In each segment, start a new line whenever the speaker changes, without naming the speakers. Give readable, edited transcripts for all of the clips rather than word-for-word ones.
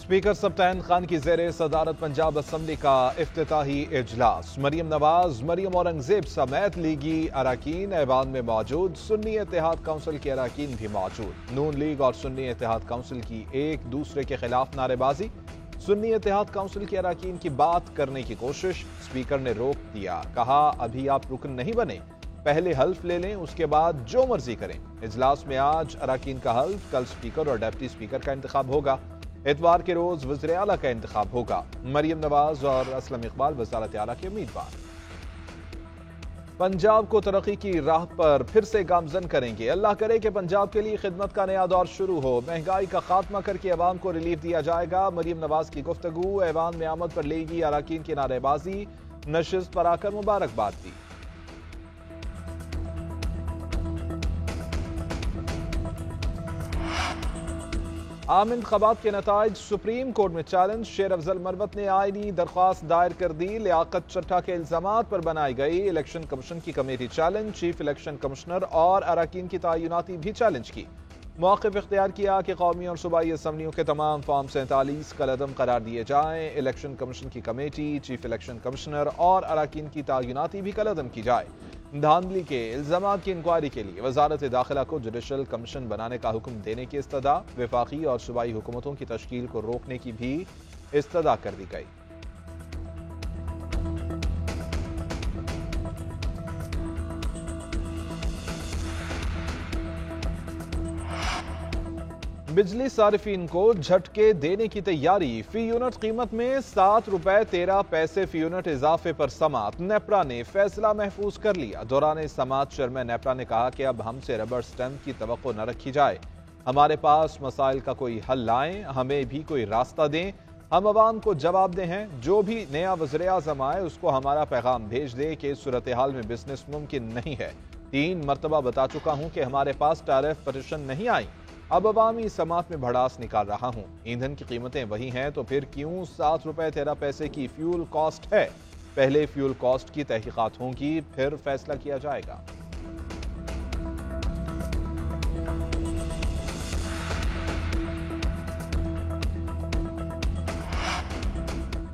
Speaker Sibtain Khan की ज़ेरे सदारत पंजाब असम्बली का इफ्तिताही इजलास। मरियम नवाज, मरियम औरंगजेब समेत लीगी अरकान ऐवान में मौजूद। सुन्नी इत्तेहाद काउंसिल के अरकान भी मौजूद। नून लीग और सुन्नी इत्तेहाद काउंसिल की एक दूसरे के खिलाफ नारेबाजी। सुन्नी इत्तेहाद काउंसिल के अरकान की बात करने की कोशिश, स्पीकर ने रोक दिया। कहा अभी आप रुकन नहीं बने, पहले हल्फ ले लें, उसके बाद जो मर्जी करें। इजलास में आज अरकान का हल्फ, कल स्पीकर और डिप्टी स्पीकर का इंतखाब होगा। इतवार के रोज वज़ीर आला का इंतखाब होगा। मरियम नवाज और असलम इकबाल वज़ारत आला के उम्मीदवार। पंजाब को तरक्की की राह पर फिर से गामजन करेंगे। अल्लाह करे कि पंजाब के लिए खिदमत का नया दौर शुरू हो। महंगाई का खात्मा करके अवाम को रिलीफ दिया जाएगा। मरियम नवाज की गुफ्तगू। ऐवान में आमद पर लेगी अरकान की नारेबाजी। नशिस्त पर आकर मुबारकबाद दी। आम इंतखाबात के नताइज सुप्रीम कोर्ट में चैलेंज। शेर अफजल मरवत ने आईनी दरख्वास्त दायर कर दी। लियाकत चट्टा के इल्जामात पर बनाई गई इलेक्शन कमीशन की committee challenge. Chief election commissioner और अरकान की तयनाती भी चैलेंज की। मौक़िफ़ इख्तियार किया कि कौमी और सूबाई असम्बलियों के तमाम फॉर्म 47 कलअदम करार दिए जाएं। इलेक्शन कमीशन की कमेटी, चीफ इलेक्शन कमिश्नर और अरकान की तयनाती भी कलअदम की जाए। धांधली के इल्जामात की इंक्वायरी के लिए वजारत दाखिला को जुडिशल कमीशन बनाने का हुक्म देने की इस्तदा। वफाकी और सूबाई हुकूमतों की तश्कील को रोकने की भी इस्तदा कर दी गई। बिजली सारिफीन को झटके देने की तैयारी। फी यूनिट कीमत में ₹7.13 फी यूनिट इजाफे पर समात। नेपरा ने फैसला महफूज कर लिया। दौरान समात चेयरमैन नेपरा ने कहा कि अब हमसे रबर स्टैंप की तवक्को न रखी जाए। हमारे पास मसाइल का कोई हल लाएं, हमें भी कोई रास्ता दें। हम अवाम को जवाब दे हैं। जो भी नया वज़ीर आज़म आए उसको हमारा पैगाम भेज दे कि सूरत हाल में बिजनेस मुमकिन नहीं है। 3 मरतबा बता चुका हूं कि हमारे पास टैरिफ पटिशन नहीं आई। अब अवामी समात में भड़ास निकाल रहा हूं। ईंधन की कीमतें वही हैं तो फिर क्यों ₹7.13 की फ्यूल कॉस्ट है। पहले फ्यूल कॉस्ट की तहकीकात होंगी, फिर फैसला किया जाएगा।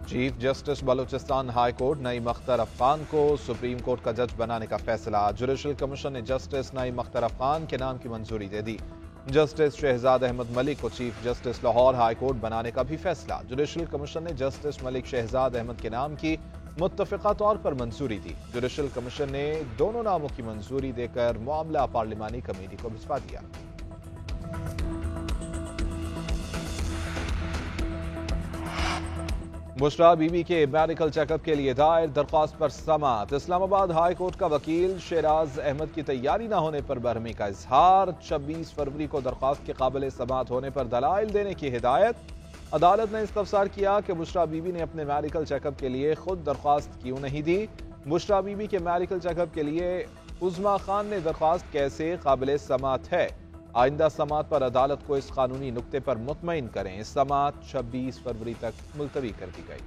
Chief justice Balochistan high court Naeem Akhtar Afghan को सुप्रीम कोर्ट का जज बनाने का फैसला। जुडिशल कमीशन ने जस्टिस नईम अख्तर अफगान के नाम की मंजूरी दे दी। जस्टिस शहजाद अहमद मलिक को chief justice Lahore high court बनाने का भी फैसला। जुडिशल कमीशन ने जस्टिस मलिक शहजाद अहमद के नाम की मुत्तफिका तौर पर मंजूरी दी। जुडिशल कमीशन ने दोनों नामों की मंजूरी देकर मामला पार्लिमानी कमेटी को भिजवा दिया। बुशरा बीबी के मेडिकल चेकअप के लिए दायर दरख्वास्त पर समात। इस्लामाबाद हाई कोर्ट का वकील शेराज अहमद की तैयारी न होने पर बरहमी का इजहार। 26 फरवरी को दरख्वास्त के काबिल समात होने पर दलाइल देने की हिदायत। अदालत ने इस्तफसार किया कि बुशरा बीबी ने अपने मेडिकल चेकअप के लिए खुद दरख्वास्त क्यों नहीं दी। बुशरा बीबी के मेडिकल चेकअप के लिए उज़मा खान ने दरख्वास्त कैसे काबिल समात है। आइंदा समात पर अदालत को इस कानूनी नुक्ते पर मुतमईन करें। समात 26 फरवरी तक मुलतवी कर दी गई।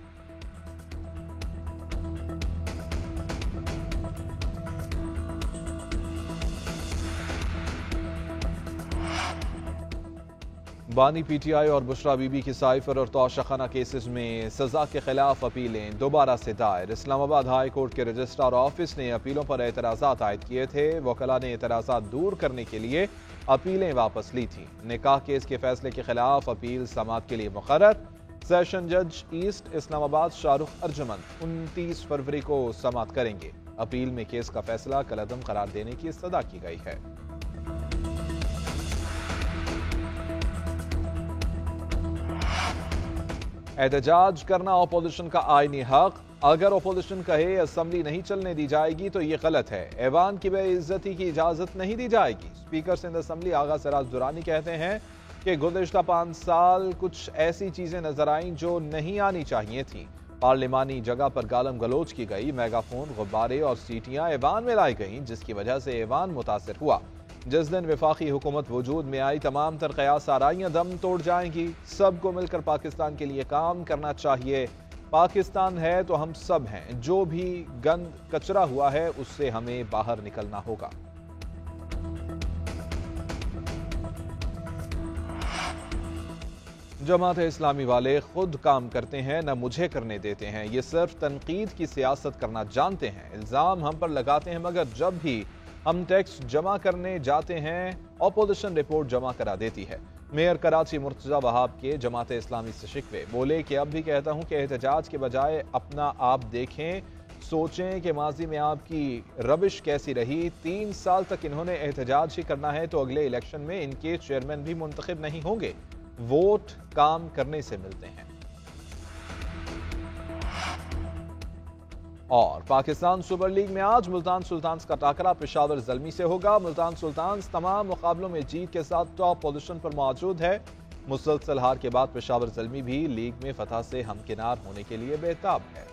बानी पीटीआई और बुशरा बीबी की साइफर और तोशाखाना केसेस में सजा के खिलाफ अपीलें दोबारा से दायर। इस्लामाबाद हाई कोर्ट के रजिस्ट्रार ऑफिस ने अपीलों पर एतराज़ात आयद किए थे। वकला ने एतराज़ात दूर करने के लिए अपीलें वापस ली थी। निकाह केस के फैसले के खिलाफ अपील समात के लिए मुकर्रर। सेशन जज ईस्ट इस्लामाबाद शाहरुख अर्जुमन 29 फरवरी को समात करेंगे। अपील में केस का फैसला कलअदम करार देने की इस्तदा की गई है। एहतजाज करना अपोजिशन का आईनी हक। अगर अपोजिशन कहे असम्बली नहीं चलने दी जाएगी तो ये गलत है। ऐवान की बेइज्जती की इजाजत नहीं दी जाएगी। स्पीकर सिंध असम्बली आगा सिराज दुरानी कहते हैं कि गुज़िश्ता 5 साल कुछ ऐसी चीजें नजर आईं जो नहीं आनी चाहिए थी। पार्लिमानी जगह पर गालम गलोच की गई। मेगाफोन, गुब्बारे और सीटियां ऐवान में लाई गईं, जिसकी वजह से ऐवान मुतासिर हुआ। जिस दिन वफाकी हुकूमत वजूद में आई तमाम तरक्यात साराइयां दम तोड़ जाएंगी। सबको मिलकर पाकिस्तान के लिए काम करना चाहिए। पाकिस्तान है तो हम सब हैं। जो भी गंद कचरा हुआ है उससे हमें बाहर निकलना होगा। जमात इस्लामी वाले खुद काम करते हैं, न मुझे करने देते हैं। ये सिर्फ तनकीद की सियासत करना जानते हैं। इल्ज़ाम हम पर लगाते हैं, मगर जब भी हम टैक्स जमा करने जाते हैं ऑपोजिशन रिपोर्ट जमा करा देती है। मेयर कराची मुर्तजा वहाब के जमात इस्लामी से शिकवे। बोले कि अब भी कहता हूं कि एहतजाज के बजाय अपना आप देखें, सोचें कि माजी में आपकी रविश कैसी रही। 3 साल तक इन्होंने एहतजाज ही करना है तो अगले इलेक्शन में इनके चेयरमैन भी मुंतखब नहीं होंगे। वोट काम करने से मिलते हैं। और पाकिस्तान सुपर लीग में आज मुल्तान सुल्तान्स का टाकरा पेशावर ज़ल्मी से होगा। मुल्तान सुल्तान्स तमाम मुकाबलों में जीत के साथ टॉप पोजीशन पर मौजूद है। मुसलसल हार के बाद पेशावर ज़ल्मी भी लीग में फतह से हमकिनार होने के लिए बेताब है।